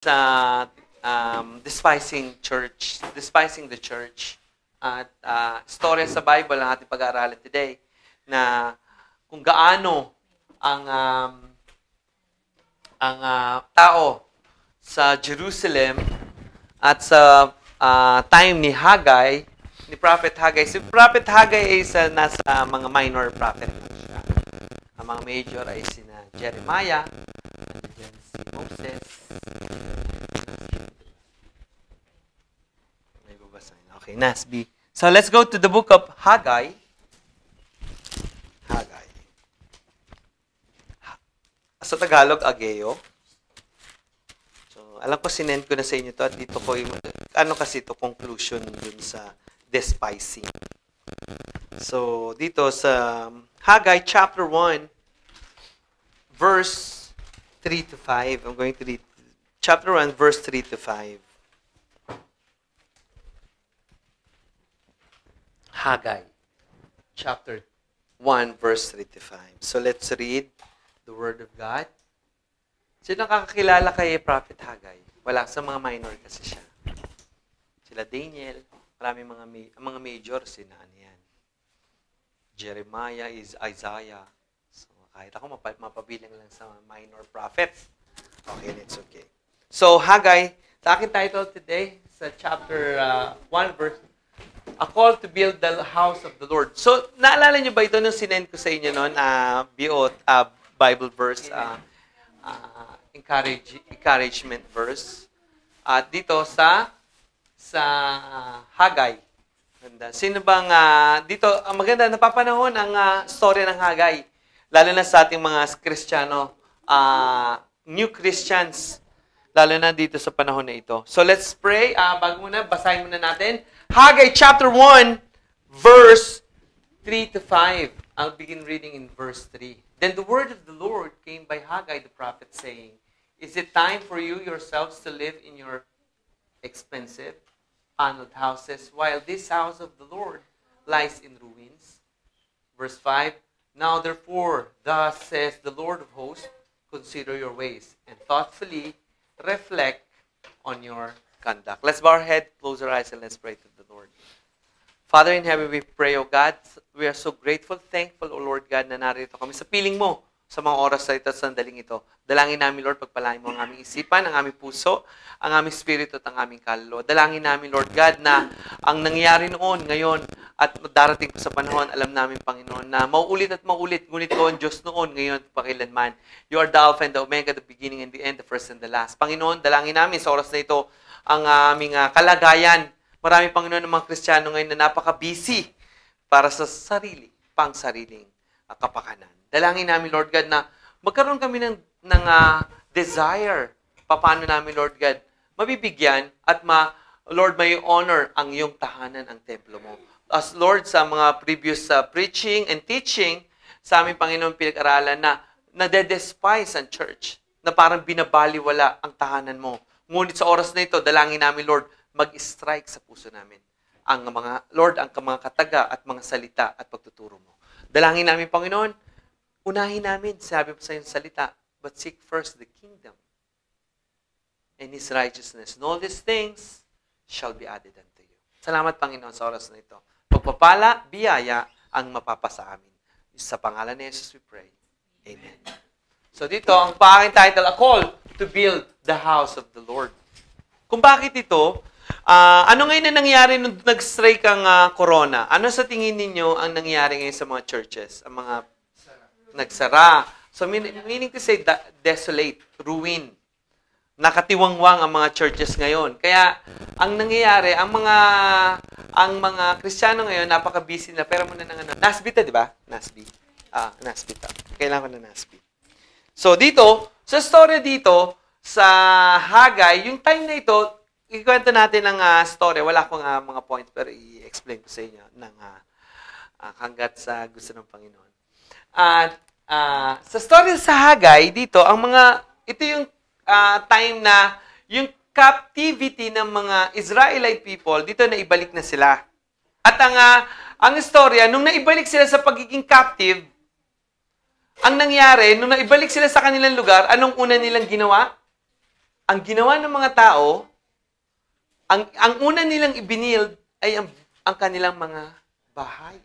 sa despising the church. At storya sa Bible ang ating pag-aaralan today na kung gaano ang tao sa Jerusalem at sa time ni Haggai, ni Prophet Haggai. Si Prophet Haggai ay nasa mga minor prophet. Ang mga major ay sina Jeremiah, si Moses. May babasahin. Okay, Nasby. So let's go to the book of Haggai. Haggai. Sa Tagalog, Ageo. So, alam ko sinend ko na sa inyo to at dito ko yung, kasi ito, conclusion dun sa despising. So, dito sa Haggai chapter 1, verse 3 to 5. I'm going to read chapter 1, verse 3 to 5. Haggai chapter 1, verse 3 to 5. So, let's read the Word of God. Sino nakakakilala kay Prophet Haggai? Wala, sa mga minor kasi siya. Sila Daniel, marami mga major, sina yan. Jeremiah, Isaiah. So, kahit ako mapabilang lang sa minor prophets. Okay, it's okay. So, Haggai, sa akin title today, sa chapter 1, verse, A Call to Build the House of the Lord. So, naalala niyo ba ito nung sinend ko sa inyo noon, Bible verse, encouragement verse. At dito sa Haggai. Sino bang dito ang maganda napapanahon ang storya ng Haggai, lalo na sa ating mga Kristiyano, new Christians, lalo na dito sa panahon na ito. So let's pray. Bago muna basahin muna natin Haggai chapter 1 verse 3 to 5. I'll begin reading in verse 3. Then the word of the Lord came by Haggai the prophet, saying, Is it time for you yourselves to live in your expensive, paneled houses, while this house of the Lord lies in ruins? Verse 5, Now therefore, thus says the Lord of hosts, consider your ways, and thoughtfully reflect on your conduct. Let's bow our head, close our eyes, and let's pray to the Lord. Father in heaven, we pray, O God, we are so grateful, thankful, O Lord God, na narito kami sa piling mo sa mga oras na ito at sandaling ito. Dalangin namin, Lord, pagpalain mo ang aming isipan, ang aming puso, ang aming spirito at ang aming kaluluwa. Dalangin namin, Lord God, na ang nangyayari noon, ngayon, at darating pa sa panahon, alam namin, Panginoon, na mauulit at mauulit, ngunit ko ang Diyos noon, ngayon, pakilanman. You are the Alpha and the Omega, the beginning and the end, the first and the last. Panginoon, dalangin namin sa oras na ito, ang aming kalagayan. Marami, Panginoon, ng mga Kristiyano ngayon na napaka-busy para sa pang-sariling kapakanan. Dalangin namin, Lord God, na magkaroon kami ng desire. Paano namin, Lord God, mabibigyan at Lord, may honor ang iyong tahanan, ang templo mo. As Lord, sa mga previous preaching and teaching, sa aming Panginoon pinag-aralan na nade-despise ang church, na parang binabaliwala ang tahanan mo. Ngunit sa oras na ito, dalangin namin, Lord, mag-strike sa puso namin ang mga, Lord, ang mga kataga at mga salita at pagtuturo mo. Dalangin namin, Panginoon, unahin namin, sabi mo sa iyong salita, but seek first the kingdom and His righteousness. And all these things shall be added unto you. Salamat, Panginoon, sa oras na ito. Pagpapala, biyaya ang mapapasa amin. Sa pangalan ni Jesus we pray. Amen. So dito, ang aking title, A Call to Build the House of the Lord. Kung bakit ito, ano ngayon na nangyari nung nag-strike ang corona? Ano sa tingin ninyo ang nangyari ngayon sa mga churches? Ang mga nagsara. So meaning to say, desolate, ruin. Nakatiwangwang ang mga churches ngayon. Kaya ang nangyayari, ang mga Kristiyano ngayon, napaka-busy na. Pero muna ng Nasby ta, di ba? Nasby. Nasby ta. Kailangan ko na Nasby. So dito, sa story dito, sa Haggai, yung time na ito, ikwento natin ang story. Wala akong mga points, pero i-explain ko sa inyo ng hanggat sa gusto ng Panginoon. At sa story sa Haggai, dito, ito yung time na yung captivity ng mga Israelite people, dito na ibalik na sila. At ang istorya, nung naibalik sila sa pagiging captive, ang nangyari, nung naibalik sila sa kanilang lugar, anong una nilang ginawa? ang ginawa ng mga tao, ang una nilang ibinild ay ang kanilang mga bahay.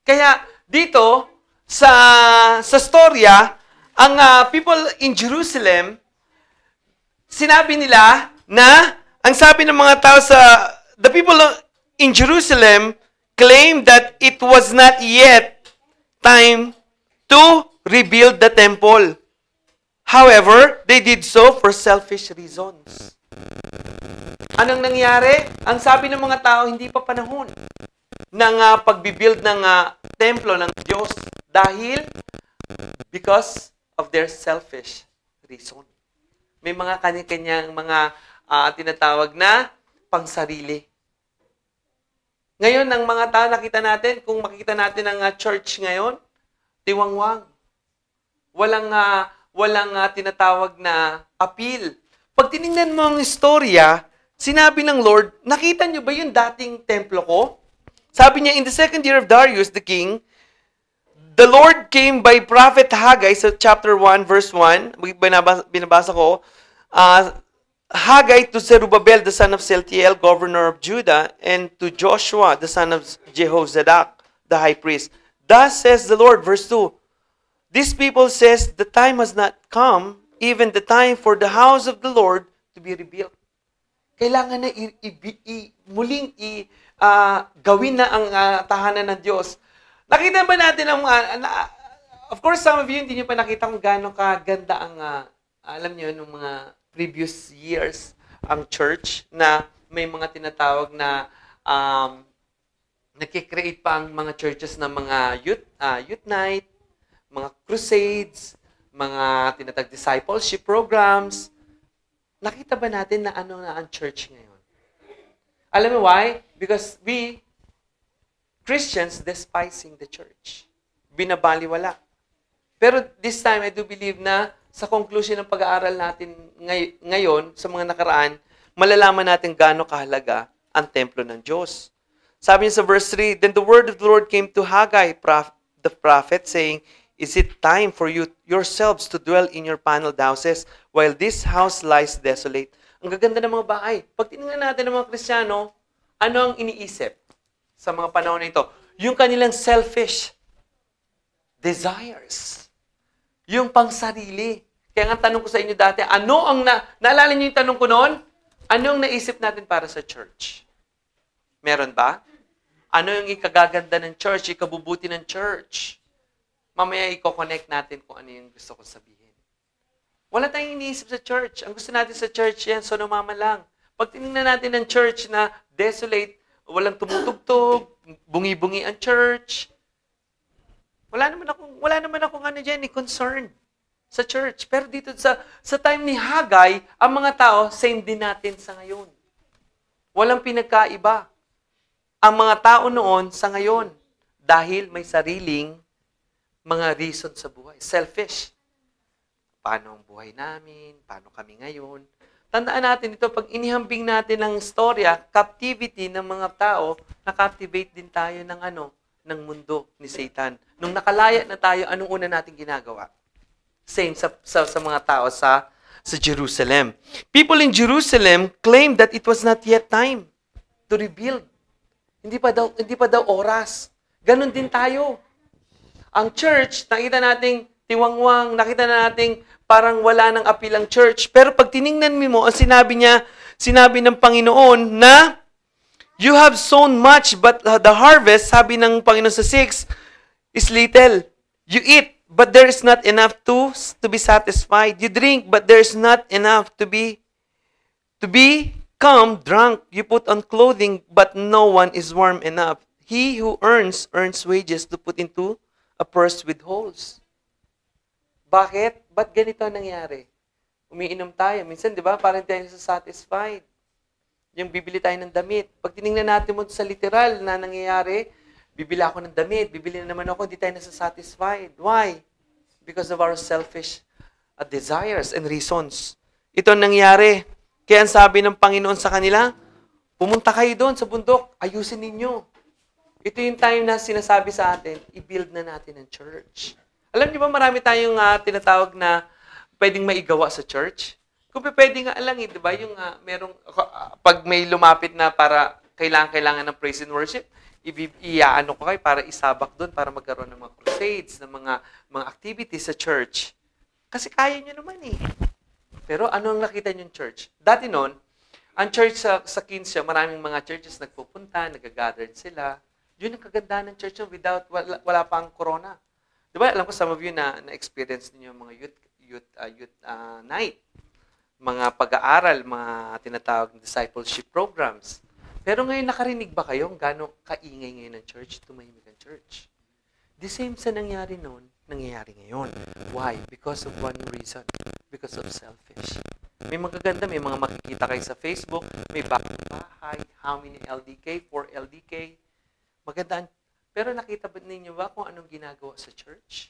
Kaya dito, sa storya, ang people in Jerusalem, sinabi nila na, ang sabi ng mga tao the people in Jerusalem claimed that it was not yet time to rebuild the temple. However, they did so for selfish reasons. Anong nangyari? Ang sabi ng mga tao, hindi pa panahon ng pagbibuild ng templo ng Diyos dahil because of their selfish reason. May mga kanya-kanyang mga tinatawag na pangsarili. Ngayon, ng mga tao nakita natin, kung makikita natin ang church ngayon, tiwangwang. Walang tinatawag na appeal. Pag tinignan mo ang istorya, sinabi ng Lord, nakita niyo ba yung dating templo ko? Sabi niya, in the second year of Darius the king, the Lord came by prophet Haggai, sa chapter 1, verse 1, binabasa ko, Haggai to Zerubbabel, the son of Saltiel, governor of Judah, and to Joshua, the son of Jehozadak, the high priest. Thus says the Lord, verse 2, This people says, the time has not come, even the time for the house of the Lord to be rebuilt. Kailangan na muling gawin na ang tahanan ng Diyos. Nakita ba natin ang, of course, some of you, hindi nyo pa nakita kung gaano kaganda ang, alam nyo, nung mga previous years, ang church, na may mga tinatawag na, nakikreate pa ang mga churches ng mga youth night, mga crusades, mga tinatawag discipleship programs. Nakita ba natin na ano na ang church ngayon? Alam mo why? Because we, Christians, despising the church. Binabaliwala. Pero this time, I do believe na sa conclusion ng pag-aaral natin ngayon, sa mga nakaraan, malalaman natin gaano kahalaga ang templo ng Diyos. Sabi niya sa verse 3, Then the word of the Lord came to Haggai, the prophet, saying, Is it time for you yourselves to dwell in your paneled houses while this house lies desolate? Ang gaganda ng mga bahay. Pag tinignan natin ng mga Kristiyano, ano ang iniisip sa mga panahon na ito? Yung kanilang selfish desires. Yung pangsarili. Kaya nga tanong ko sa inyo dati, ano ang naalala niyo yung tanong ko noon? Ano ang naisip natin para sa church? Meron ba? Ano yung ikagaganda ng church, ikabubuti ng church? Mamaya i-connect natin kung ano yung gusto ko sabihin. Wala tayong iniisip sa church. Ang gusto natin sa church yan, so mama lang. Pag tinignan natin ng church na desolate, walang tumutugtog, bungi-bungi ang church, wala naman akong ano dyan, concern sa church. Pero dito sa time ni Haggai, ang mga tao, same din natin sa ngayon. Walang pinagkaiba. Ang mga tao noon sa ngayon, dahil may sariling mga reason sa buhay. Selfish. Paano ang buhay namin? Paano kami ngayon? Tandaan natin ito, pag inihambing natin ang storya, captivity ng mga tao, na-captivate din tayo ng mundo ni Satan. Nung nakalaya na tayo, anong una natin ginagawa? Same sa mga tao sa Jerusalem. People in Jerusalem claimed that it was not yet time to rebuild. Hindi pa daw oras. Ganon din tayo. Ang church, nakita nating tiwangwang, nakita na nating parang wala nang appeal ang church. Pero pag tiningnan mo, ang sinabi ng Panginoon na you have sown much, but the harvest, sabi ng Panginoon sa 6, is little. You eat, but there is not enough to be satisfied. You drink, but there is not enough to become drunk. You put on clothing, but no one is warm enough. He who earns wages to put into a purse with holes. Bakit? Ba't ganito nangyari? Umiinom tayo. Minsan, di ba, parang tayo satisfied. Yung bibili tayo ng damit. Pag tinignan natin mo sa literal na nangyayari, bibili ako ng damit, bibili na naman ako, hindi tayo satisfied. Why? Because of our selfish desires and reasons. Ito ang nangyari. Kaya ang sabi ng Panginoon sa kanila, pumunta kayo doon sa bundok, ayusin ninyo. Ito yung time na sinasabi sa atin, i-build na natin ang church. Alam niyo ba, marami tayong tinatawag na pwedeng maigawa sa church? Kung pwede nga lang, di ba? Yung pag may lumapit na para kailangan ng praise and worship, iaano ko kayo para isabak doon, para magkaroon ng mga crusades, ng mga activities sa church. Kasi kaya nyo naman eh. Pero ano ang nakita nyo yung church? Dati noon, ang church sa Kinsya, maraming mga churches nagpupunta, nag-gather sila. Yun ang kagandahan ng church without, wala pang corona. Di ba? Alam ko, some of you na-experience niyo yung mga youth night. Mga pag-aaral, mga tinatawag na discipleship programs. Pero ngayon, nakarinig ba kayo kung gano'ng kaingay ngayon ng church, tumahimik ang church? The same sa nangyari noon, nangyayari ngayon. Why? Because of one reason. Because of selfish. May magaganda, may mga makikita kayo sa Facebook, may bagong bahay, how many LDK, 4 LDK. Magandaan. Pero nakita ba ninyo ba kung anong ginagawa sa church?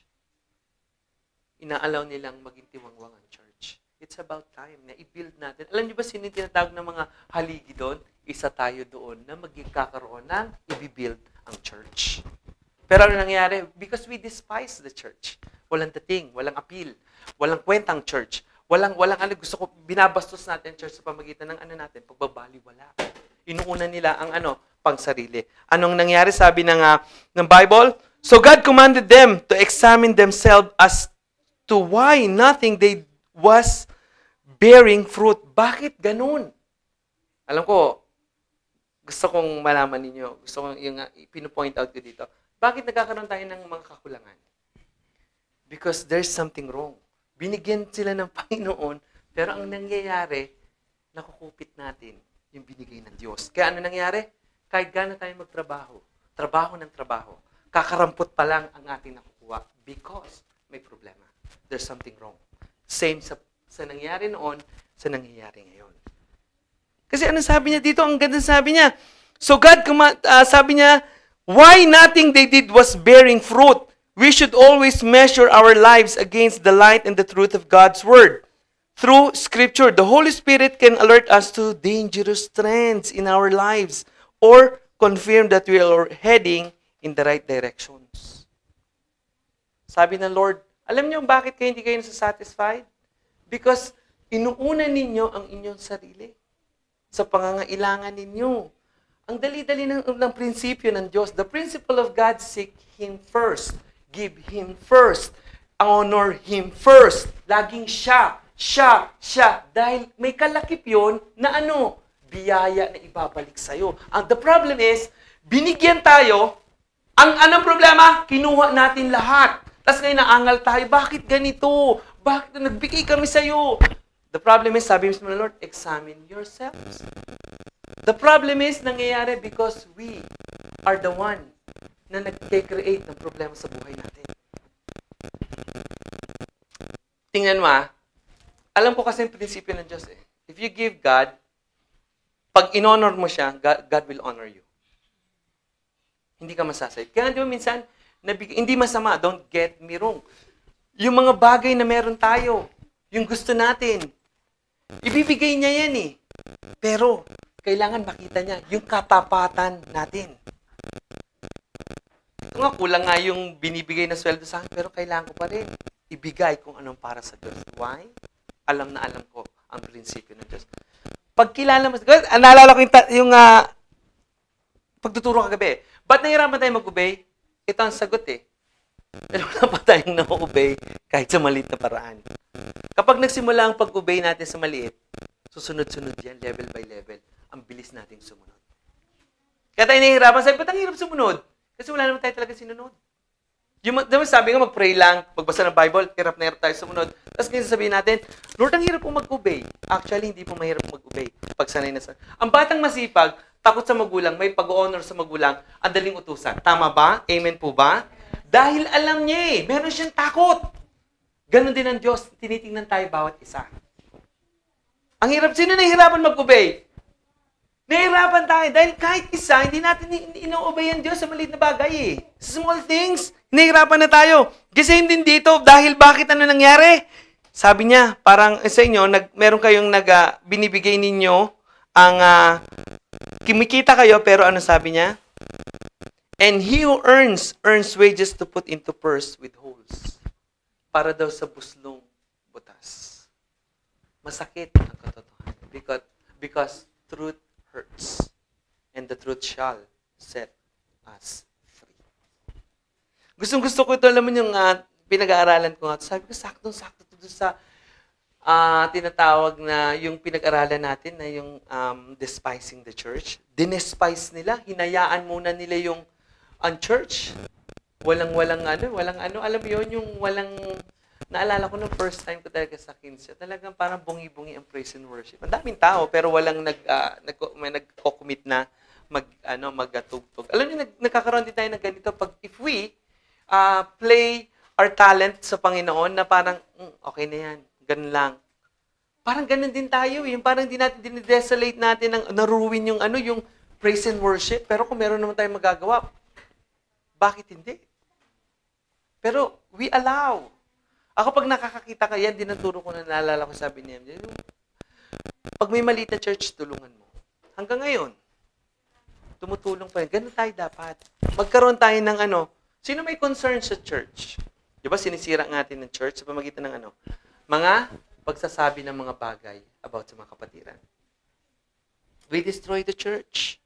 Inaalaw nilang maging tiwangwang ang church. It's about time na i-build natin. Alam niyo ba sino yung tinatawag ng mga haligi doon? Isa tayo doon na magkakaroon ng i-build ang church. Pero ano nangyari? Because we despise the church. Walang dating, walang appeal, walang kwentang church. Walang gusto ko, binabastos natin church sa pamagitan ng natin, pagbabaliwala. Inuuna nila ang pang sarili. Anong nangyari? Sabi ng Bible, so God commanded them to examine themselves as to why nothing they was bearing fruit. Bakit ganun? Alam ko, gusto kong malaman ninyo, gusto kong yung pinu-point out ko dito. Bakit nagkakaroon tayo ng mga kakulangan? Because there's something wrong. Binigyan sila ng Panginoon, pero ang nangyayari, nakukupit natin yung binigay ng Diyos. Kaya ano nangyari? Kahit gano'n tayo magtrabaho, trabaho ng trabaho, kakarampot pa lang ang ating nakukuha because may problema. There's something wrong. Same sa nangyari noon, sa nangyayari ngayon. Kasi ano sabi niya dito? Ang ganda sabi niya. So God, sabi niya, why nothing they did was bearing fruit? We should always measure our lives against the light and the truth of God's Word. Through Scripture, the Holy Spirit can alert us to dangerous trends in our lives or confirm that we are heading in the right directions. Sabi ng Lord, alam niyo bakit kayo hindi kayo satisfied? Because inuuna ninyo ang inyong sarili sa pangangailangan ninyo. Ang dali-dali ng prinsipyo ng Diyos. The principle of God, seek Him first. Give Him first. Honor Him first. Laging siya. Dahil may kalakip yun na biyaya na ibabalik sa'yo. The problem is, binigyan tayo, anong problema? Kinuha natin lahat. Tapos ngayon naangal tayo, bakit ganito? Bakit nagbigay kami sa'yo? The problem is, sabi mismo ng Lord, examine yourselves. The problem is, nangyayari because we are the one na nag-create ng problema sa buhay natin. Tingnan mo alam ko kasi yung prinsipyo ng Diyos eh. If you give God, pag in-honor mo siya, God will honor you. Hindi ka masasayit. Kaya di ba minsan, hindi masama, don't get me wrong. Yung mga bagay na meron tayo, yung gusto natin, ibibigay niya yan eh. Pero, kailangan makita niya yung katapatan natin. Ito nga, kulang nga yung binibigay na sweldo sa akin, pero kailangan ko pa rin ibigay kung anong para sa Diyos. Why? Alam na alam ko ang prinsipyo ng Diyos. Pag kilala mo, naalala ko yung pagtuturo kagabi. Ba't nahirapan tayo mag-obey? Ito ang sagot eh. Pero wala pa tayong na-obey kahit sa maliit na paraan. Kapag nagsimula ang pag-obey natin sa maliit, susunod-sunod yan, level by level. Ang bilis nating sumunod. Kaya tayo nahihirapan. Sabi, ba't ang hirap sumunod? Kasi wala naman tayo talaga sinunod. Sabi nga, mag-pray lang, magbasa ng Bible, hirap na hirap tayo sumunod. Tapos ngayon sabihin natin, Lord, ang hirap po mag-obey. Actually, hindi po mahirap mag-obey. Pag sanay na ang batang masipag, takot sa magulang, may pag-honor sa magulang, ang daling utusan. Tama ba? Amen po ba? Dahil alam niya eh, meron siyang takot. Ganon din ang Diyos, tinitingnan tayo bawat isa. Ang hirap, sino nahihirapan mag-obey? Nahihirapan tayo dahil kahit isa, hindi natin ino-obey ang Diyos sa maliit na bagay eh. Sa small things, nahihirapan na tayo. Kasi hindi dito, dahil bakit ano nangyari? Sabi niya, parang sa inyo, meron kayong binibigay ninyo ang kumikita kayo, pero ano sabi niya? And he who earns wages to put into purse with holes. Para daw sa buslong butas. masakit ang katotohanan. Because truth hurts. And the truth shall set us free. Gustong-gusto ko ito, alam mo yung pinag-aaralan ko nga. Sabi ko, saktong-sakto ito sa tinatawag na yung pinag-aralan natin na yung despising the church. Dinespise nila. Hinayaan muna nila yung ang church. Walang ano. Alam mo yun, yung walang, naalala ko nung first time ko talaga sa Kinsya, talagang parang bungi-bungi ang praise and worship. Ang daming tao, pero walang may nagko-commit na magtugtog. Alam niyo, nagkakaroon din tayo ng ganito. If we play our talent sa Panginoon na parang, okay na yan, ganun lang. Parang ganun din tayo. Yung parang dinidesolate natin, naruwin yung yung praise and worship. Pero kung meron naman tayong magagawa, bakit hindi? Pero we allow. Ako pag nakakakita ka, yan din ang turo ko na naalala ko, sabi niya, pag may maliit na church, tulungan mo. Hanggang ngayon, tumutulong pa rin. Ganun tayo dapat. Magkaroon tayo ng sino may concern sa church? Di ba sinisira natin ng church sa pamagitan ng mga pagsasabi ng mga bagay about sa mga kapatiran. We destroy the church.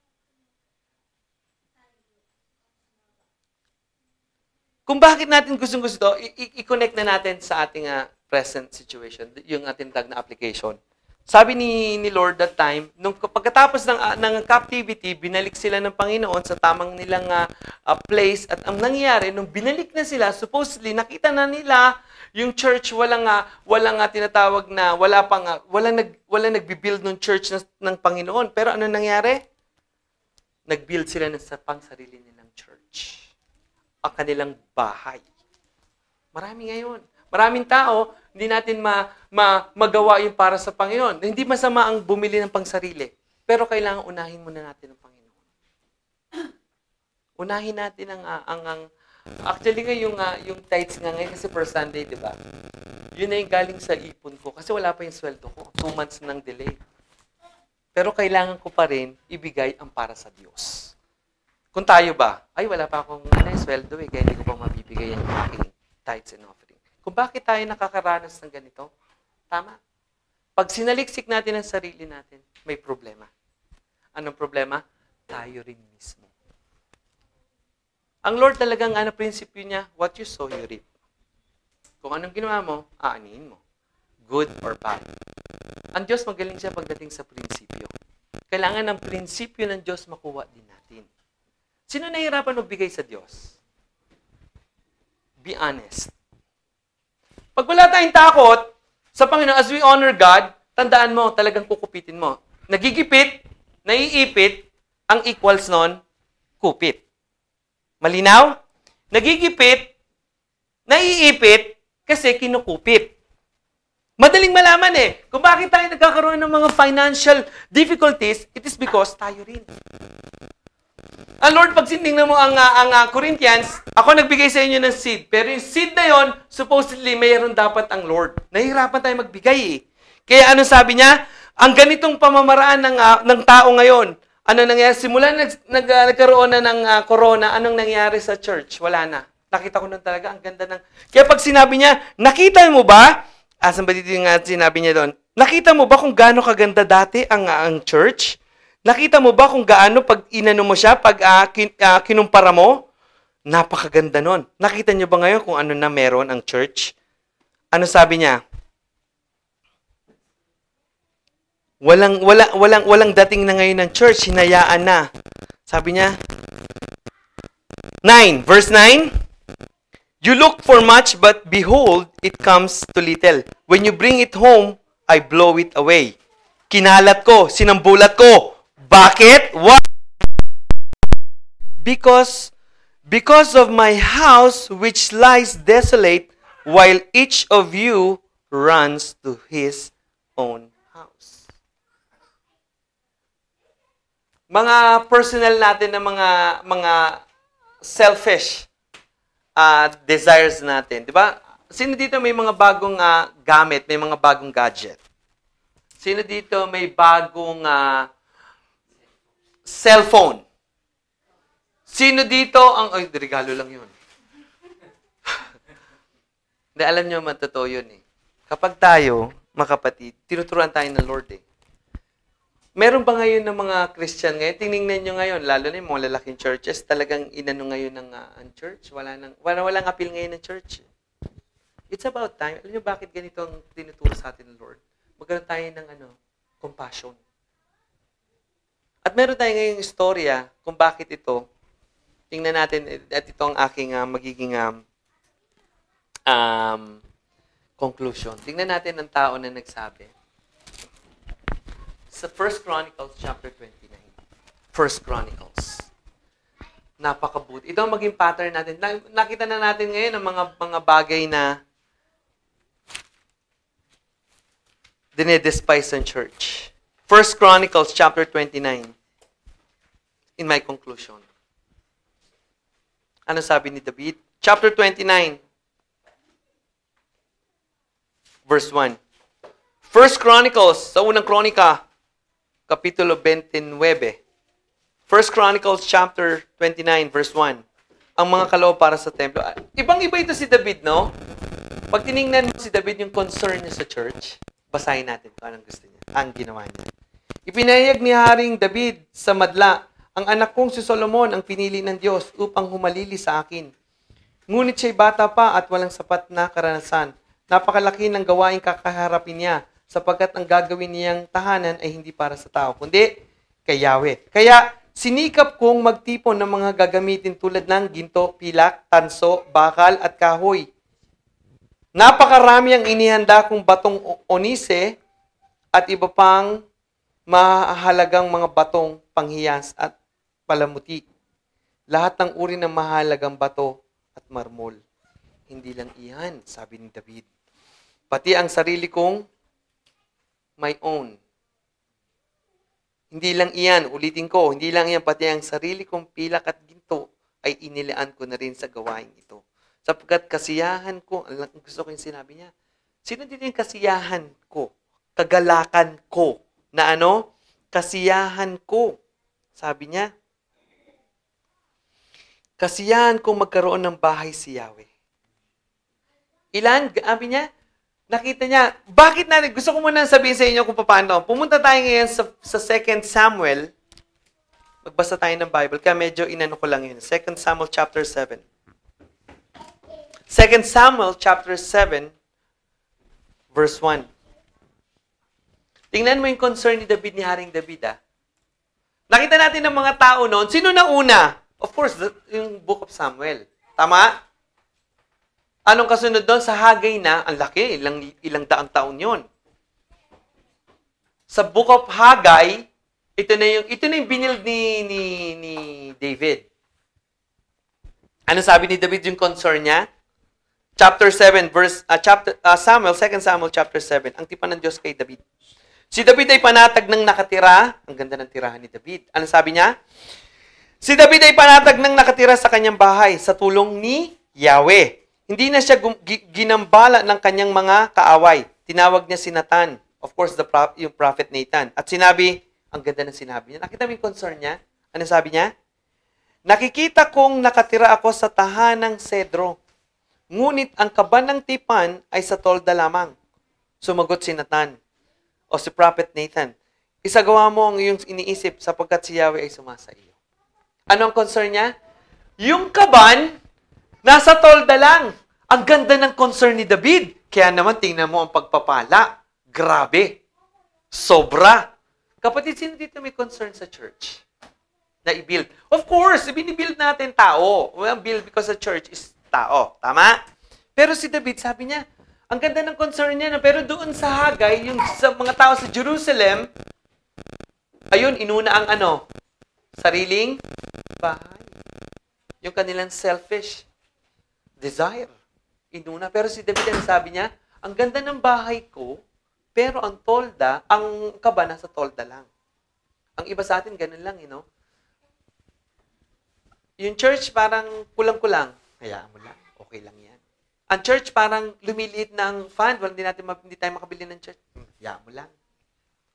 Kung bakit natin gustong-gusto ito, i-connect na natin sa ating present situation, yung ating tag na application. Sabi ni Lord that time, nung pagkatapos ng captivity, binalik sila ng Panginoon sa tamang nilang place, at ang nangyari, nung binalik na sila, supposedly, nakita na nila yung church, walang tinatawag na, walang nagbi-build ng church ng Panginoon. Pero ano nangyari? Nag-build sila sa pang-sarili nilang church. Ang kanilang bahay. Marami ngayon. Maraming tao, hindi natin magawa yung para sa Panginoon. Hindi masama ang bumili ng pangsarili. Pero kailangan unahin muna natin ang Panginoon. Unahin natin actually yung tithes nga ngayon kasi per Sunday, di ba? Yun na yung galing sa ipon ko kasi wala pa yung sweldo ko. 2 months nang delay. Pero kailangan ko pa rin ibigay ang para sa Diyos. Kung tayo ba, ay wala pa akong sweldo kaya hindi ko pa mabibigay yung aking tithes and offering. Kung bakit tayo nakakaranas ng ganito, tama. Pag sinaliksik natin ang sarili natin, may problema. Anong problema? Tayo rin mismo. Ang Lord talagang prinsipyo niya, what you sow, you reap. Kung anong ginawa mo, aanihin mo. Good or bad. Ang Diyos magaling siya pagdating sa prinsipyo. Kailangan ng prinsipyo ng Diyos makuha din natin. Sino nahihirapan magbigay sa Diyos? Be honest. Pag wala tayong takot sa Panginoon, as we honor God, tandaan mo, talagang kukupitin mo. Nagigipit, naiipit, ang equals nun, kupit. Malinaw? Nagigipit, naiipit, kasi kinukupit. Madaling malaman kung bakit tayo nagkakaroon ng mga financial difficulties, it is because tayo rin. Ang Lord, pag sinignan mo ang Corinthians, ako nagbigay sa inyo ng seed. Pero yung seed na yon, supposedly, mayroon dapat ang Lord. Nahihirapan tayo magbigay Kaya ano sabi niya? Ang ganitong pamamaraan ng tao ngayon, ano nangyari? Simula nagkaroon na ng corona, anong nangyari sa church? Wala na. Nakita ko nun talaga, ang ganda ng... Kaya pag sinabi niya, nakita mo ba? Asan ba dito yung sinabi niya doon? Nakita mo ba kung gaano kaganda dati ang church? Nakita mo ba kung gaano pag inano mo siya, pag kinumpara mo? Napakaganda nun. Nakita niyo ba ngayon kung ano na meron ang church? Ano sabi niya? Walang dating na ngayon ng church, hinayaan na. Sabi niya, 9, verse 9, you look for much, but behold, it comes to little. When you bring it home, I blow it away. Kinalat ko, sinambulat ko. Bakit? Why? Because of my house which lies desolate, while each of you runs to his own house. Mga personal natin na mga selfish desires natin, di ba? Sino dito may mga bagong gamit, may mga bagong gadget? Sino dito may bagong cellphone? Sino dito ang... Ay, regalo lang yun. Hindi, alam nyo, matotoo yun eh. Kapag tayo Mga kapatid, tinuturuan tayo ng Lord eh. Meron ba ngayon ng mga Christian ngayon? Tinignan nyo ngayon, lalo na yung mga lalaking churches, talagang inano ngayon ng ang church. Walang appeal ngayon ng church. It's about time. Alam nyo bakit ganito ang tinuturo sa atin ng Lord? Magkaroon tayo ng compassion. At meron tayo ngayong istorya kung bakit ito. Tingnan natin, at ito ang aking magiging conclusion. Tingnan natin ang tao na nagsabi. Sa 1 Chronicles chapter 29. 1 Chronicles. Napakabuti. Ito ang maging pattern natin. Nakita na natin ngayon ang mga bagay na dinedespise ng church. 1 Chronicles chapter 29. In my conclusion. Ano sabi ni David? Chapter 29. Verse 1. 1 Chronicles, sa unang kronika, Kapitulo 29. 1 Chronicles chapter 29, verse 1. Ang mga kaloob para sa templo. Ibang-iba ito si David, no? Pag tinignan mo si David yung concern niya sa church, basahin natin kung anong gusto niya, ang ginawa niya. Ipinahayag ni Haring David sa madla, ang anak kong si Solomon ang pinili ng Diyos upang humalili sa akin. Ngunit siya'y bata pa at walang sapat na karanasan. Napakalaki ng gawaing kakaharapin niya, sapagkat ang gagawin niyang tahanan ay hindi para sa tao, kundi kay Yahweh. Kaya, sinikap kong magtipon ng mga gagamitin tulad ng ginto, pilak, tanso, bakal, at kahoy. Napakarami ang inihanda kong batong onise at iba pang mahalagang mga batong panghiyas at palamuti. Lahat ng uri ng mahalagang bato at marmol. Hindi lang iyan, sabi ni David. Pati ang sarili kong my own. Hindi lang iyan, ulitin ko, hindi lang iyan, pati ang sarili kong pilak at ginto ay inilaan ko na rin sa gawain ito. Sapagkat kasiyahan ko, gusto ko yung sinabi niya, sino dito yung kasiyahan ko? Kagalakan ko. Na ano? Kasiyahan ko. Sabi niya, kasiyahan kong magkaroon ng bahay si Yahweh. Ilan? Sabi niya, nakita niya, bakit natin? Gusto ko muna sabihin sa inyo kung paano. Pumunta tayo ngayon sa 2 Samuel. Magbasa tayo ng Bible. Kaya medyo inano ko lang yun. 2 Samuel chapter 7. 2 Samuel chapter 7, verse 1. Tingnan mo yung concern ni David, ni Haring David. Nakita natin ng mga tao noon. Sino na una? Of course, yung Book of Samuel. Tama? Anong kasunod doon? Sa Hagay na, ang laki, ilang daang taon yon. Sa Book of Hagay, ito na yung binild ni David. Ano sabi ni David yung concern niya? Chapter 7, Samuel, 2 Samuel chapter 7, ang tipan ng Diyos kay David. Si David ay panatag ng nakatira. Ang ganda ng tirahan ni David. Ano sabi niya? Si David ay panatag ng nakatira sa kanyang bahay sa tulong ni Yahweh. Hindi na siya ginambala ng kanyang mga kaaway. Tinawag niya si Nathan. Of course, yung prophet Nathan. At sinabi, ang ganda ng sinabi niya. Nakita mo yung concern niya? Ano sabi niya? Nakikita kong nakatira ako sa tahanang Cedro. Ngunit ang kaban ng tipan ay sa tolda lamang. Sumagot si Nathan o si prophet Nathan. Isagawa mo ang iyong iniisip sapagkat si Yahweh ay sumasa iyo. Ano ang concern niya? Yung kaban, nasa tolda lang. Ang ganda ng concern ni David. Kaya naman, tingnan mo ang pagpapala. Grabe. Sobra. Kapatid, sino dito may concern sa church? Na i-build. Of course, binibuild natin tao. Well, build because the church is tao. Tama? Pero si David, sabi niya, ang ganda ng concern niya. Pero doon sa Hagay, yung sa mga tao sa Jerusalem, ayun, inuna ang sariling bahay. Yung kanilang selfish desire. Inuna. Pero si David, ang sabi niya, ang ganda ng bahay ko, pero ang tolda, ang kaba nasa tolda lang. Ang iba sa atin, ganun lang, Yung church parang kulang-kulang. Hayaan mo lang. Okay lang yan. Ang church parang lumiliit ng fund. Well, hindi tayo makabili ng church. Hayaan mo lang.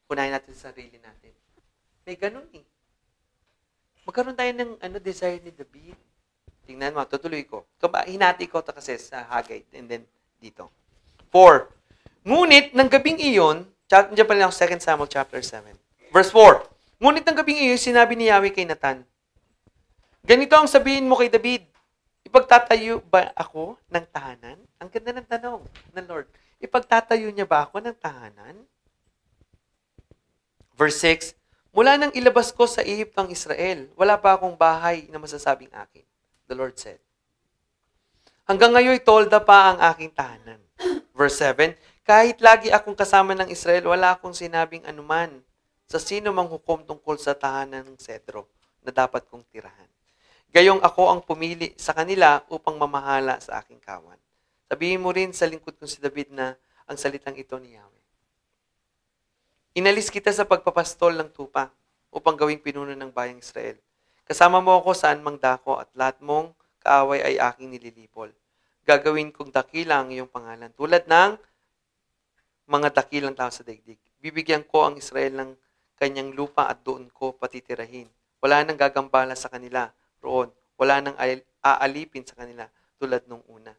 Kunahin natin sa sarili natin. May ganun Magkaroon tayo ng desire ni David. Tingnan mo, tutuloy ko. Hinati ko ito kasi sa Hagay and then dito. 4. Ngunit ng gabing iyon, diyan pa rin ako 2 Samuel chapter 7. Verse 4. Ngunit ng gabing iyon, sinabi ni Yahweh kay Nathan, ganito ang sabihin mo kay David, ipagtatayo ba ako ng tahanan? Ang ganda ng tanong ng Lord. Ipagtatayo niya ba ako ng tahanan? Verse 6, mula nang ilabas ko sa Egypt ang Israel, wala pa akong bahay na masasabing akin. The Lord said. Hanggang ngayon, tolda pa ang aking tahanan. Verse 7, kahit lagi akong kasama ng Israel, wala akong sinabing anuman sa sino mang hukom tungkol sa tahanan ng Cedro na dapat kong tirahan. Gayong ako ang pumili sa kanila upang mamahala sa aking kawan. Sabihin mo rin sa lingkod kong si David na ang salitang ito ni Yahweh. Inalis kita sa pagpapastol ng tupa upang gawing pinuno ng bayang Israel. Kasama mo ako saan mang dako at lahat mong kaaway ay aking nililipol. Gagawin kong dakila ang iyong pangalan tulad ng mga dakilang tao sa daigdig. Bibigyan ko ang Israel ng kanyang lupa at doon ko patitirahin. Wala nang gagambala sa kanila roon. Wala nang aalipin sa kanila tulad nung una.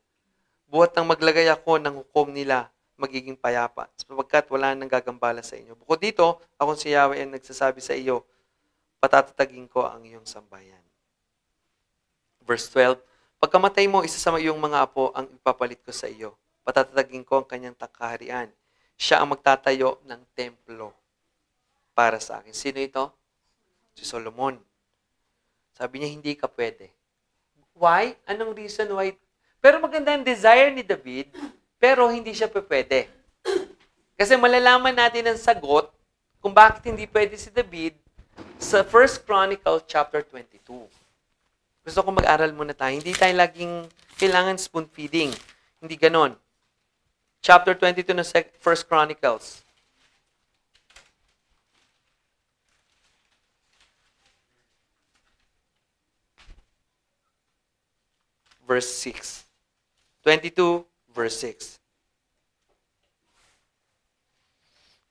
Buhat nang maglagay ako ng hukom nila, magiging payapa, sapagkat wala nang gagambala sa inyo. Bukod dito, akong si Yahweh ay nagsasabi sa iyo, patatatagin ko ang iyong sambayan. Verse 12, pagkamatay mo, isa sa iyong mga apo ang ipapalit ko sa iyo. Patatatagin ko ang kanyang kaharian. Siya ang magtatayo ng templo para sa akin. Sino ito? Si Solomon. Sabi niya, hindi ka pwede. Why? Anong reason why? Pero maganda ang desire ni David, pero hindi siya pwede. Kasi malalaman natin ang sagot kung bakit hindi pwede si David sa 1 Chronicle chapter 22. Gusto ko mag-aral muna tayo. Hindi tayo laging kailangan spoon feeding. Hindi ganon. Chapter 22 ng 1 Chronicles. Verse 6. 22, verse 6.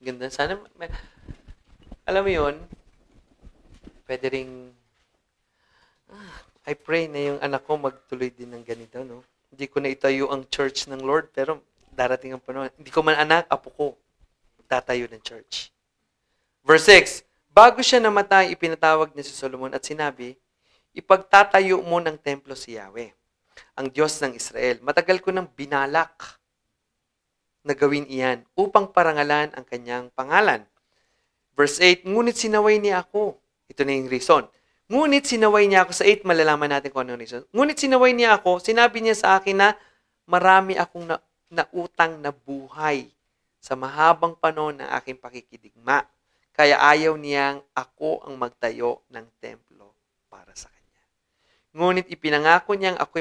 Ganda. Sana, alam mo yun, pwede ring, I pray na yung anak ko magtuloy din ng ganito, no? Hindi ko na itayo ang church ng Lord, pero darating ang panahon. Hindi ko man anak, apo ko, magtatayo ng church. Verse 6, bago siya namatay, ipinatawag niya si Solomon at sinabi, ipagtatayo mo ng templo si Yahweh, ang Diyos ng Israel. Matagal ko nang binalak na gawin iyan upang parangalan ang kanyang pangalan. Verse 8, ngunit sinaway niya ako. Ito na yung reason. Ngunit sinaway niya ako. Sa 8, malalaman natin kung ano yung reason. Ngunit sinaway niya ako, sinabi niya sa akin na marami akong nautang na buhay sa mahabang panahon ng aking pakikidigma. Kaya ayaw niyang ako ang magtayo ng templo para sa kanya. Ngunit ipinangako niyang ako'y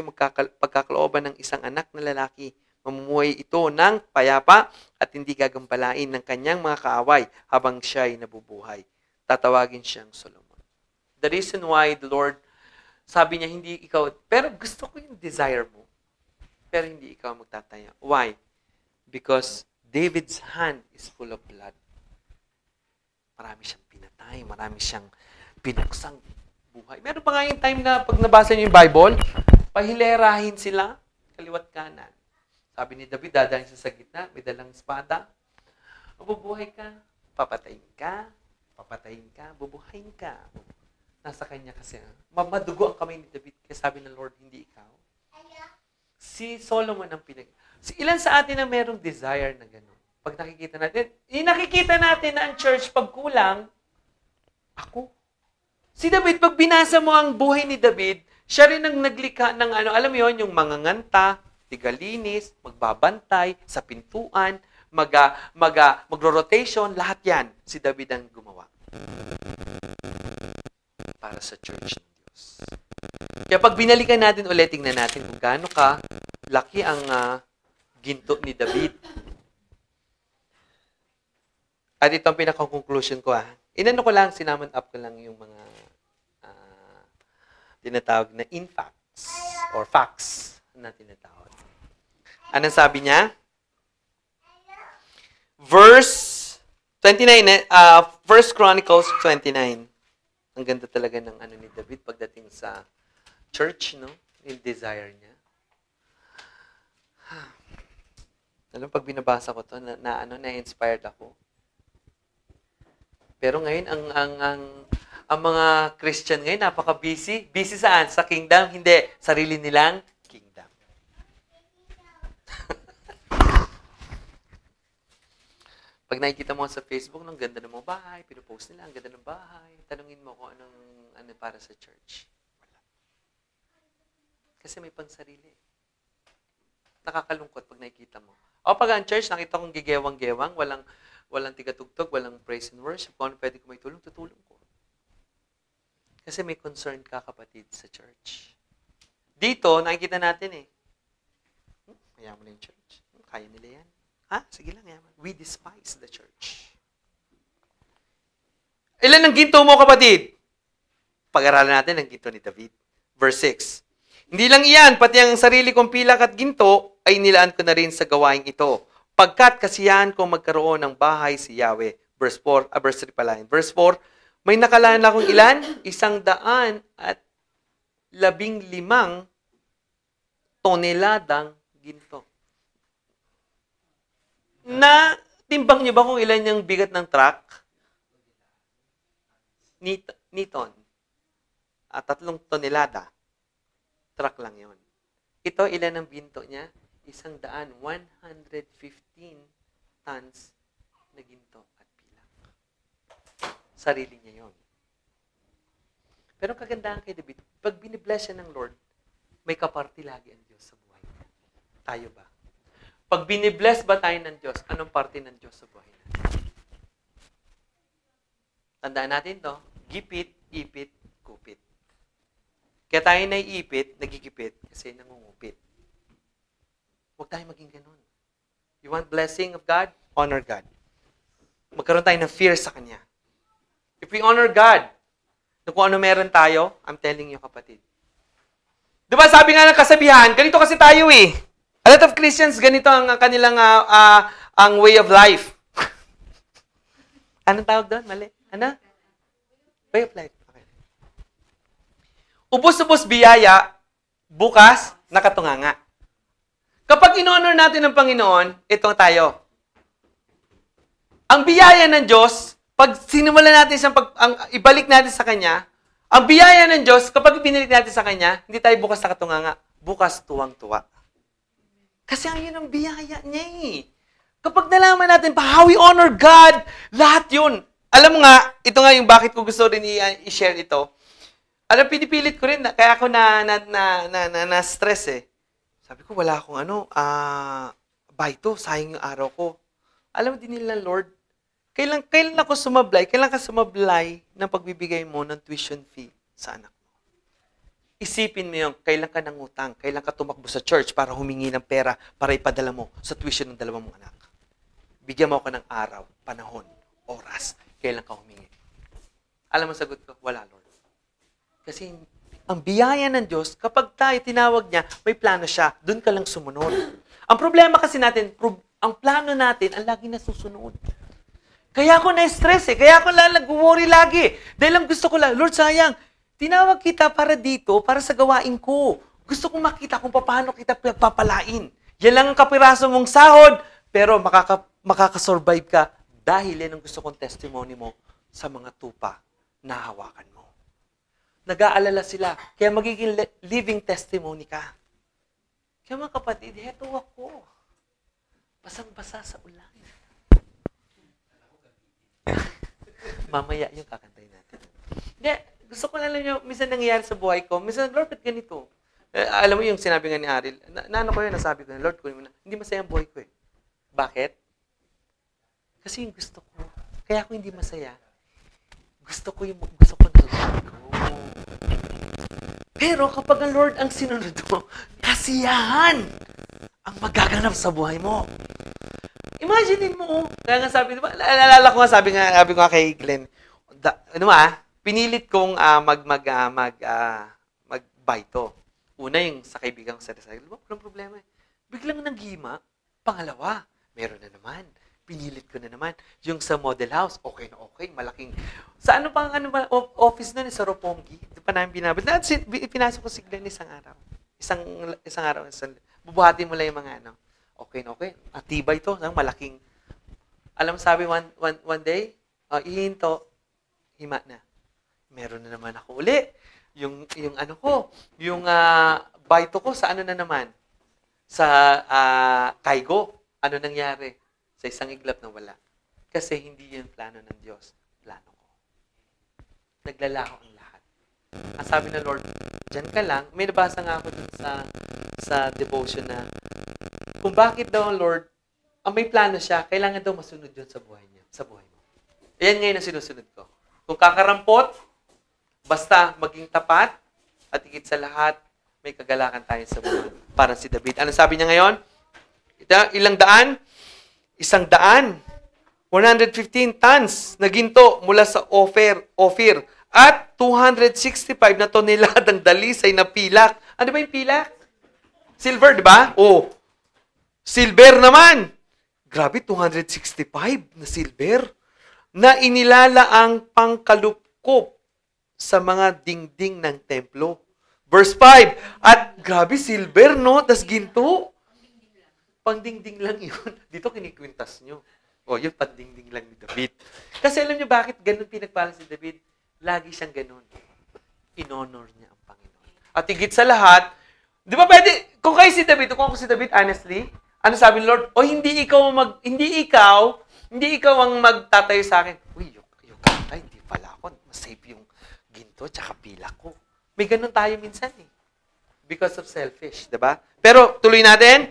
pagkakalooban ng isang anak na lalaki. Mamumuhay ito ng payapa at hindi gagambalain ng kanyang mga kaaway habang siya'y nabubuhay. Tatawagin siyang Solomon. The reason why the Lord, sabi niya, hindi ikaw, pero gusto ko yung desire mo, pero hindi ikaw magtataya. Why? Because David's hand is full of blood. Marami siyang pinatay, marami siyang pinuksang buhay. Meron pa nga yung time na pag nabasa niyo yung Bible, pahilerahin sila, kaliwat kanan. Sabi ni David, dadahin siya sa gitna, may dalang espada. Mabubuhay ka, papatayin ka, bubuhayin ka. Nasa kanya kasi, madugo ang kamay ni David, kaya sabi ng Lord, hindi ikaw. Si Solomon ang ilan sa atin ang merong desire na gano'n? Pag nakikita natin na ang church pag kulang, ako. Si David, pag binasa mo ang buhay ni David, siya rin ang naglikha ng alam mo yun, yung manganganta, tigalinis, magbabantay, sa pintuan, magro-rotation, lahat yan, si David ang gumawa. Para sa church ng Diyos. Kaya pag binalikan natin ulit, tingnan natin kung gaano ka laki ang ginto ni David. At ito ang pinaka-conclusion ko. Inano ko lang, sinamon up ko lang yung mga tinatawag na infacts or facts na tinatawag. Anong sabi niya? Verse 29, 1 Chronicles 29. Ang ganda talaga ng ni David pagdating sa church, no? Yung desire niya. Alam, pag binabasa ko to, na-inspired ako. Pero ngayon, ang mga Christian ngayon, napaka-busy. Busy saan? Sa kingdom? Hindi. Sarili nilang kingdom. Pag nakikita mo sa Facebook, ang ganda ng mga bahay, pinupost nila, ang ganda ng bahay, tanungin mo kung ano para sa church. Wala. Kasi may pansarili. Nakakalungkot pag nakikita mo. O pag ang church, nakita kong gigewang-gewang, walang tigatugtog, walang praise and worship. Kung ano pwede ko may tulong, tutulong ko. Kasi may concern ka, kapatid, sa church. Dito, nakikita natin mayaman na yung church. Kaya nila yan. Sige lang, yaman. We despise the church. Ilan ang ginto mo, kapatid? Pag-aralan natin ang ginto ni David. Verse 6. Hindi lang iyan, pati ang sarili kong pilak at ginto ay nilaan ko na rin sa gawaing ito. Pagkat kasiyahan ko magkaroon ng bahay si Yahweh. Verse 3 pala. Verse 4, may nakalaan akong ilan? 115 toneladang ginto. Na, timbang niyo ba kung ilan yung bigat ng truck? Niton. 3 tonelada. Truck lang yon. Ito, ilan ang ginto niya? 115 tons na ginto at pilak. Sarili niya yon. Pero kagandahan kay David, pag binibless siya ng Lord, may kaparti lagi ang Diyos sa buhay niya. Tayo ba? Pag binibless ba tayo ng Diyos, anong parte ng Diyos sa buhay natin? Tandaan natin to, gipit, ipit, kupit. Kaya tayo naiipit, nagigipit, kasi nangungupit. Huwag tayo maging ganun. You want blessing of God? Honor God. Magkaroon tayo ng fear sa Kanya. If we honor God, kung ano meron tayo, I'm telling you, kapatid. Diba sabi nga ng kasabihan, ganito kasi tayo A lot of Christians, ganito ang kanilang ang way of life. Anong tawag doon? Mali? Ano? Way of life. Okay. Ubus-ubus biyaya, bukas, nakatunganga. Kapag in-honor natin ng Panginoon, ito tayo. Ang biyaya ng Diyos, pag sinimulan natin siyang ibalik natin sa Kanya, ang biyaya ng Diyos, kapag pinilik natin sa Kanya, hindi tayo bukas nakatunganga, bukas tuwang-tuwa. Kasi ang yun ang biyaya niya Kapag nalaman natin how we honor God, lahat yun. Alam mo nga, ito nga yung bakit ko gusto rin i-share ito. Alam, pinipilit ko rin, kaya ako na-stress Sabi ko, wala akong baito, sayang yung araw ko. Alam mo din nila, Lord, kailan ako sumablay, kailan ka sumablay ng pagbibigay mo ng tuition fee sa anak mo? Isipin mo yung kailan ka nangutang, kailan ka tumakbo sa church para humingi ng pera para ipadala mo sa tuition ng 2 mong anak. Bigyan mo ako ng araw, panahon, oras, kailan ka humingi. Alam mo sagot ko, wala, Lord. Kasi ang biyaya ng Diyos, kapag tayo tinawag niya, may plano siya, doon ka lang sumunod. Ang problema kasi natin, ang plano natin, ang lagi nasusunod. Kaya ako na-stress kaya ako nag-worry lagi. Dahil lang gusto ko lang, Lord, sayang, tinawag kita para dito, para sa gawain ko. Gusto kong makita kung paano kita papalain. Yan lang ang kapiraso mong sahod, pero makakasurvive ka dahil yan ang gusto kong testimony mo sa mga tupa na hawakan mo. Nag-aalala sila, kaya magiging living testimony ka. Kaya mga kapatid, heto ako. Basang-basa sa ulan. Mamaya yung kakantay natin. Hindi, gusto ko na lang yung minsan nangyayari sa buhay ko. Minsan, Lord, ba't ganito? Alam mo yung sinabi nga ni Aril, ko yun, nasabi ko, Lord, hindi masaya ang buhay ko Bakit? Kasi yung gusto ko. Kaya ako hindi masaya. Gusto ko na Lord ko. Pero kapag ang Lord ang sinunod mo, kasiyahan ang magaganap sa buhay mo. Imagine mo, kaya nga sabi, diba, naalala ko nga, sabi ko nga kay Glenn, pinilit kong mag-buy to. Una yung sa kaibigan ko sa recycle, walang problema Biglang naghima, pangalawa, meron na naman. Pinilit ko na naman. Yung sa model house, okay na okay, malaking. Sa office na sa Roppongi, di pa namin binabit. Pinasok ko si Glenn isang araw. Isang araw, bubuhatin mo lang yung mga Okay na okay. Atibay to. Malaking. Alam, sabi one day, ihinto, hima na. Meron na naman ako uli. Yung ano ko, yung baito ko sa ano na naman? Sa Kaigo. Ano nangyari? Sa isang iglap na wala. Kasi hindi yun plano ng Diyos. Plano ko. Naglalaho ang lahat. Ang sabi ng Lord, dyan ka lang. May nabasa nga ako dun sa devotion na kung bakit daw ang Lord, may plano siya, kailangan daw masunod yun sa buhay niya, sa buhay mo. Ayan ngayon ang sinusunod ko. Kung kakarampot, basta maging tapat, at higit sa lahat, may kagalakan tayo sa buhay. Para si David. Ano sabi niya ngayon? Ilang daan? 100. 115 tons na ginto mula sa Ophir. At 265 na toneladang dalisay na pilak. Ano ba yung pilak? Silver, di ba? Oh. Silver naman. Grabe, 265 na silver na inilalaang pangkalupkop sa mga dingding ng templo. Verse 5. At grabe, silver, no? Tas ginto. Pangdingding lang yun. Dito kinikwintas nyo. O, yun, pandingding lang ni David. Kasi alam nyo bakit ganun pinagpala si David? Lagi siyang ganun. In-honor niya ang Panginoon. At higit sa lahat, di ba pwede, kung kayo si David, kung ako si David, honestly, ano sabi ni Lord? O, hindi ikaw ang magtatayo sa akin. Uy, yung kanta, hindi pala ako. Masave yung ginto, tsaka pila ko. May ganun tayo minsan eh. Because of selfish, di ba? Pero, tuloy natin.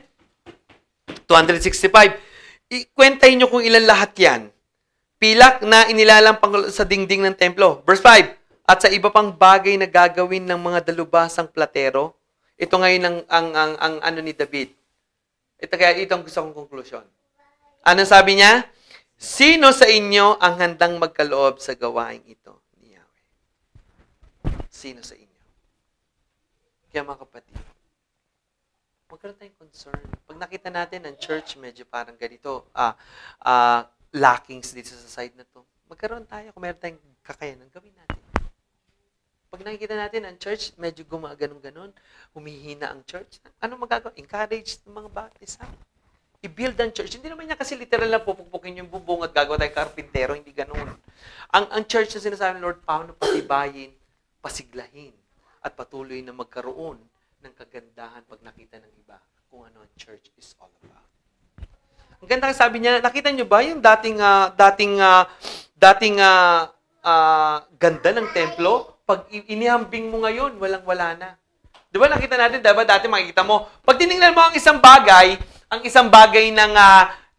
265. Ikwentain nyo kung ilan lahat yan. Pilak na inilalampang sa dingding ng templo. Verse 5. At sa iba pang bagay na gagawin ng mga dalubhasang platero. Ito ngayon ang ano ni David. Ito ang gusto kong conclusion. Ano sabi niya? Sino sa inyo ang handang magkaloob sa gawaing ito ni Yahweh? Sino sa inyo? Kaya mga kapatid, magkaroon tayong concern. Pag nakita natin ang church, medyo parang ganito, lackings dito sa side na to. Magkaroon tayo, kung meron tayong kakayanan, gawin natin. Pag nakikita natin ang church, medyo gumaganon-ganon, humihina ang church, ano magagawa? Encourage ng mga baptist, ha? I-build ang church. Hindi naman niya kasi literal lang pupukpukin yung bubong at gagawa tayong karpintero, hindi ganun. Ang church na sinasabi ng Lord, paano patibayin, pasiglahin, at patuloy na magkaroon ng kagandahan pag nakita ng iba kung ano ang church is all about. Ang ganda sabi niya, nakita niyo ba yung dating ganda ng templo? Pag inihambing mo ngayon, walang-wala na. Di ba nakita natin, diba dati makikita mo, pag tinignan mo ang isang bagay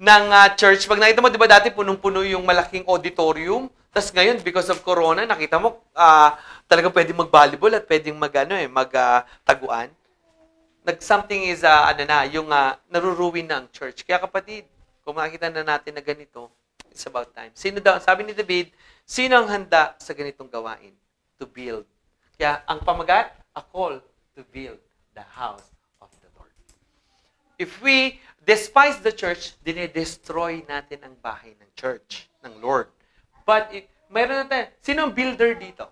ng church, pag nakita mo, di ba dati punong-puno yung malaking auditorium, tapos ngayon, because of corona, nakita mo, talagang pwedeng mag-volleyball at pwedeng mag-taguan. Something is, yung naruruwin na ang church. Kaya kapatid, kung makikita na natin na ganito, it's about time. Sino daw? Sabi ni David, sino ang handa sa ganitong gawain? To build. Kaya ang pamagat, a call to build the house of the Lord. If we despise the church, dinidestroy natin ang bahay ng church, ng Lord. But if mayroon natin, sino ang builder dito?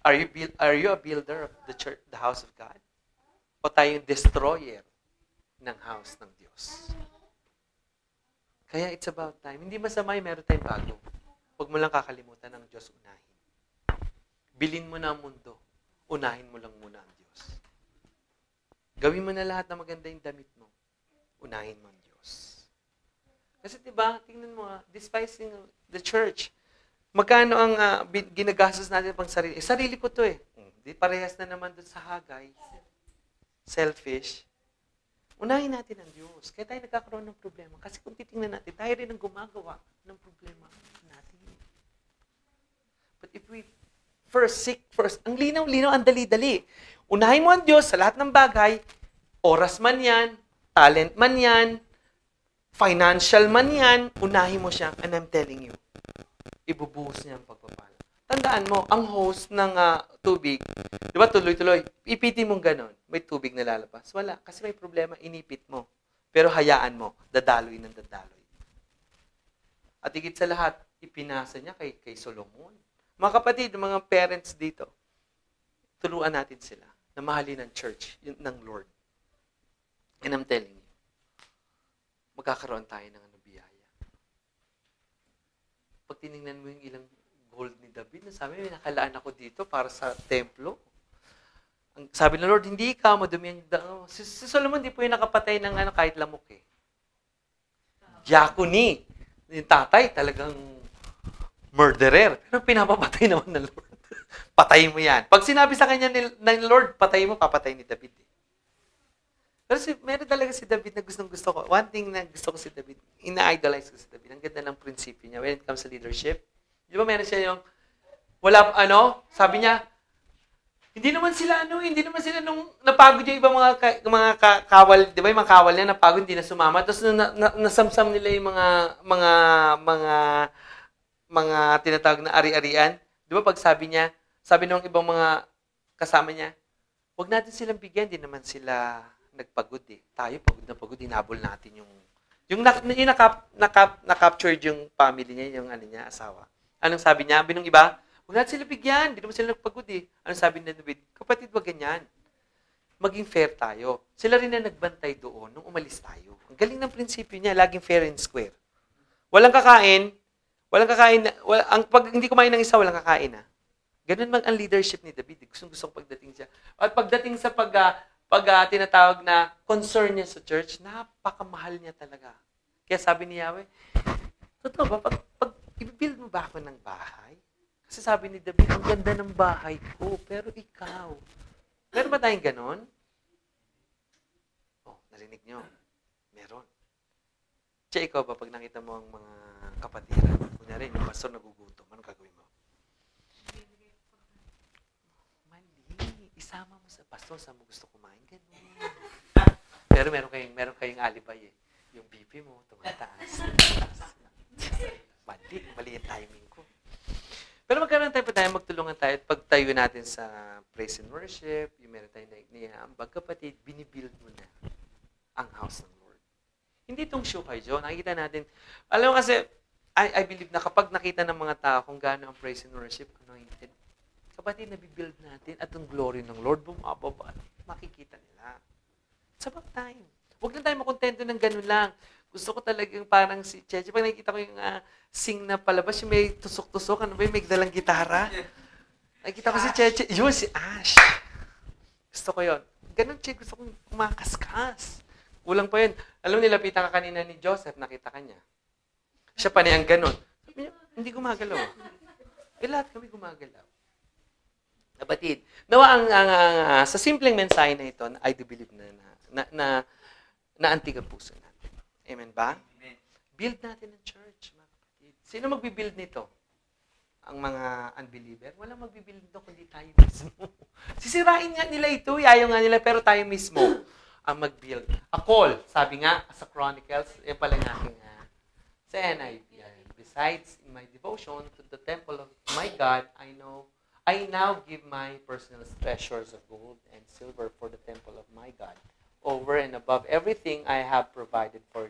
Are you a builder of the church, the house of God? O tayo yung destroyer ng house ng Diyos? Kaya it's about time. Hindi masama yung meron tayong bago. Huwag mo lang kakalimutan ng Diyos unahin. Bilin mo na ang mundo. Unahin mo lang muna ang Diyos. Gawin mo na lahat na maganda yung damit mo. Unahin mo ang Diyos. Kasi diba, tingnan mo, despising the church. Magkano ang ginagastos natin pang sarili? Sarili ko to eh. Di parehas na naman dun sa Hagay. Selfish. Unahin natin ang Diyos. Kaya tayo nagkakaroon ng problema. Kasi kung titingnan natin, tayo rin ang gumagawa ng problema natin. But if we seek first, ang linaw-linaw, ang dali-dali. Unahin mo ang Diyos sa lahat ng bagay. Oras man yan, talent man yan, financial man yan, unahin mo siya. And I'm telling you, ibubuhos niya ang pagpapala. Tandaan mo, ang host ng tubig, di ba tuloy-tuloy, ipitin mong ganon, may tubig na lalabas. Wala, kasi may problema, inipit mo. Pero hayaan mo, dadaloy ng dadaloy. At higit sa lahat, ipinasa niya kay Solomon. Mga kapatid, mga parents dito, turuan natin sila na mahalin ang church ng Lord. And I'm telling you, magkakaroon tayo ng biyaya. Pag tinignan mo yung ilang gold ni David, sabi, may nakalaan ako dito para sa templo. Sabi ng Lord, hindi ka, madumi yung si Solomon, di po yung nakapatay ng kahit lamok eh. Diakoni. Yung tatay, talagang murderer. Pero pinapapatay naman ng Lord. Patay mo yan. Pag sinabi sa kanya ng Lord, patay mo, papatay ni David. Pero meron talaga si David na gusto ko. One thing na gusto ko si David, ina-idolize ko si David. Ang ganda ng prinsipyo niya when it comes to leadership. Di ba meron siya yung, sabi niya, hindi naman sila nung napagod yung ibang mga kawal, di ba yung mga kawal niya napagod, hindi na sumama. Tapos nasamsam nila yung mga tinatawag na ari-arian. Di ba pag sabi ng ibang mga kasama niya, huwag natin silang bigyan, hindi naman sila nagpagod eh. Tayo pagod, hinabol natin yung na-captured yung family niya, yung asawa. Anong sabi niya? Binong iba, huwag natin sila bigyan, hindi naman sila nagpagod eh. Anong sabi ni David? Kapatid, wag ganyan. Maging fair tayo. Sila rin na nagbantay doon nung umalis tayo. Ang galing ng prinsipyo niya, laging fair and square. Walang kakain, pag hindi kumain ng isa, walang kakain ah. Ganun ang leadership ni David. Gusto ko pagdating siya. At pagdating sa tinatawag na concern niya sa church, napakamahal niya talaga. Kaya sabi ni Yahweh, totoo ba, pag i-build mo ba ako ng bahay? Kasi sabi ni David, ang ganda ng bahay ko, pero ikaw. Meron ba tayong ganon? Oh, narinig nyo. Meron. Siya, ikaw ba, pag nakita mo ang mga kapatiran, kunyari, yung pastor nagugutom, anong gagawin mo? Isama mo sa pastor, saan mo gusto kumain, gano'n. Pero meron kayong alibay eh. Yung BP mo, tumataas. Mali yung timing ko. Pero magkaroon magtulungan tayo at pagtayo natin sa praise and worship, yung meron tayo niyaambag, kapatid, binibuild mo na ang house ng Lord. Hindi itong show kayo, nakikita natin. Alam mo kasi, I believe na kapag nakita ng mga tao kung gaano ang praise and worship, anointed, kapatid, nabibuild natin at ang glory ng Lord bumababa. Makikita nila. It's about time. Huwag lang tayo makontento ng ganun lang. Gusto ko talagang parang si Cheche. Pag nakikita ko yung sing na palabas, yung may tusok-tusok, ano ba yung may dalang gitara? Nakikita ko si Cheche. Yun, si Ash. Gusto ko yun. Ganun, Che. Gusto kong kumakaskas. Kulang pa yun. Alam mo, nilapitan ka kanina ni Joseph, nakita ka niya. Siya pa niya ang ganun. Sabi niya, hindi gumagalaw. Lahat kami gumagalaw. Kapatid, nawa sa simpleng mensahe na ito, I do believe na antig ang puso natin. Amen ba? Amen. Build natin ang church, mga kapatid. Sino magbibuild nito? Ang mga unbeliever? Walang magbibuild nito kundi tayo mismo. Sisirain nga nila ito, ayaw nga nila, pero tayo mismo ang mag-build. A call, sabi nga, sa Chronicles, yan pala yung aking sa NIV. Besides, in my devotion to the temple of my God, I now give my personal treasures of gold and silver for the temple of my God, over and above everything I have provided for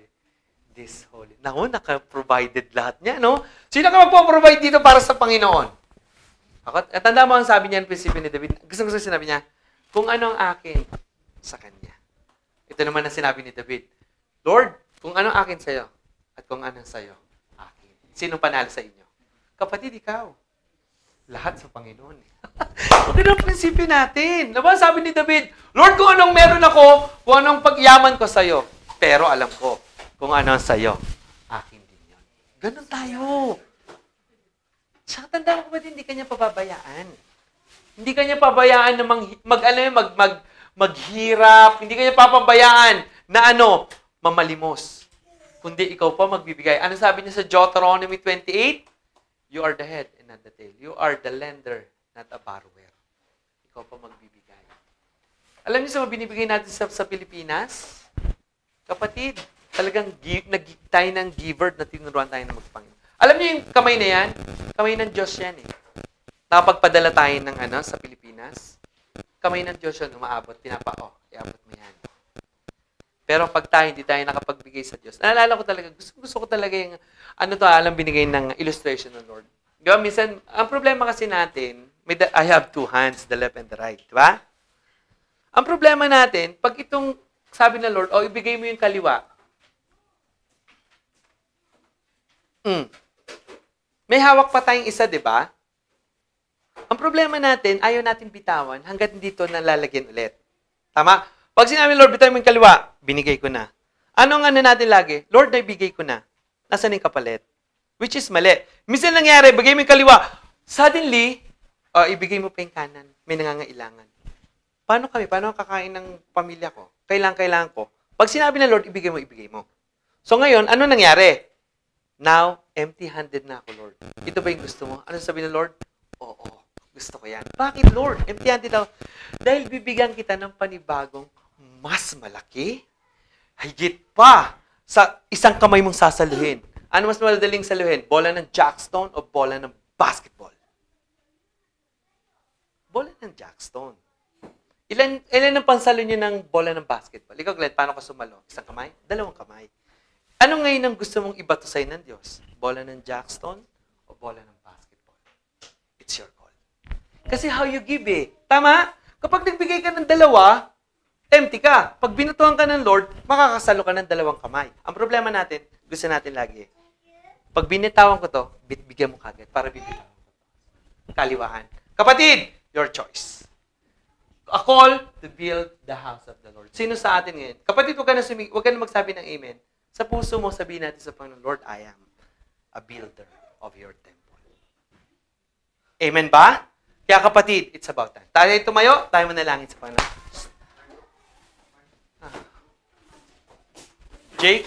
this holy. Naku, naka-provided lahat niya, no? Sino ka magpo-provide dito para sa Panginoon? At tanda mo ang sabi niya, ang prinsipyo ni David. Gusto sinabi niya, kung ano ang akin, sa Kanya. Ito naman ang sinabi ni David. Lord, kung ano ang akin sa'yo, at kung ano sa'yo, akin. Sino panalo sa inyo? Kapatid, ikaw. Lahat sa Panginoon. Okay ang prinsipyo natin. Diba sabi ni David, Lord, kung anong meron ako, kung anong pagyaman ko sa'yo, pero alam ko, kung ano sa'yo, akin din yun. Ganun tayo. Saka tanda mo ba, hindi kanya pababayaan. Hindi kanya pabayaan na maghirap. Hindi kanya papabayaan na mamalimos. Kundi ikaw pa magbibigay. Ano sabi niya sa Deuteronomy 28? You are the head and not the tail. You are the lender, not a borrower. Ikaw pa magbibigay. Alam niyo sa binibigay natin sa Pilipinas? Kapatid, talagang tayo ng giver na tinuruan tayo na magpanginoon. Alam niyo yung kamay na yan? Kamay ng Diyos yan eh. Nakapagpadala tayo ng sa Pilipinas. Kamay ng Diyos yan, umaabot, iabot mo yan. Pero pag hindi tayo nakapagbigay sa Diyos, naalala ko talaga, gusto ko talaga yung, alam binigay ng illustration ng Lord. Diba, minsan, ang problema kasi natin, I have two hands, the left and the right. Diba? Ang problema natin, pag itong, sabi ng Lord, ibigay mo yung kaliwa, Mm. May hawak pa tayong isa, di ba? Ang problema natin, ayaw natin bitawan hanggat hindi ito nalalagyan ulit. Tama? Pag sinabi, Lord, bitawan mo yung kaliwa, binigay ko na. Anong ano natin lagi? Lord, naibigay ko na. Nasaan yung kapalit? Which is mali. Minsan nangyari, bigay mo yung kaliwa. Suddenly, ibigay mo pa yung kanan. May nangangailangan. Paano kami? Paano kakain ng pamilya ko? Kailangan ko. Pag sinabi ng Lord, ibigay mo. So ngayon, ano nangyari? Now, empty-handed na ako, Lord. Ito ba yung gusto mo? Ano sabi ng Lord? Oo, gusto ko yan. Bakit, Lord? Empty-handed ako. Dahil bibigyan kita ng panibagong mas malaki, higit pa sa isang kamay mong sasaluhin. Ano mas madaling saluhin? Bola ng jackstone o bola ng basketball? Bola ng jackstone. Ilan ang pansalo niyo ng bola ng basketball? Ikaw, Glenn, paano ka sumalo? Isang kamay? Dalawang kamay. Ano ngayon ang gusto mong ibato sa'yo ng Diyos? Bola ng jackstone o bola ng basketball? It's your call. Kasi how you give Tama? Kapag nagbigay ka ng dalawa, empty ka. Pag binutuhan ka ng Lord, makakasalo ka ng dalawang kamay. Ang problema natin, gusto natin lagi, pag binitawan ko to, bigyan mo kagad para bibitawan ko. Kaliwaan. Kapatid, your choice. A call to build the house of the Lord. Sino sa atin ngayon? Kapatid, huwag ka na magsabi ng amen. Sa puso mo, sabihin natin sa Panginoon, Lord, I am a builder of your temple. Amen ba? Kaya kapatid, it's about time. Tayo tumayo, tayo manalangin sa Panginoon. Jake?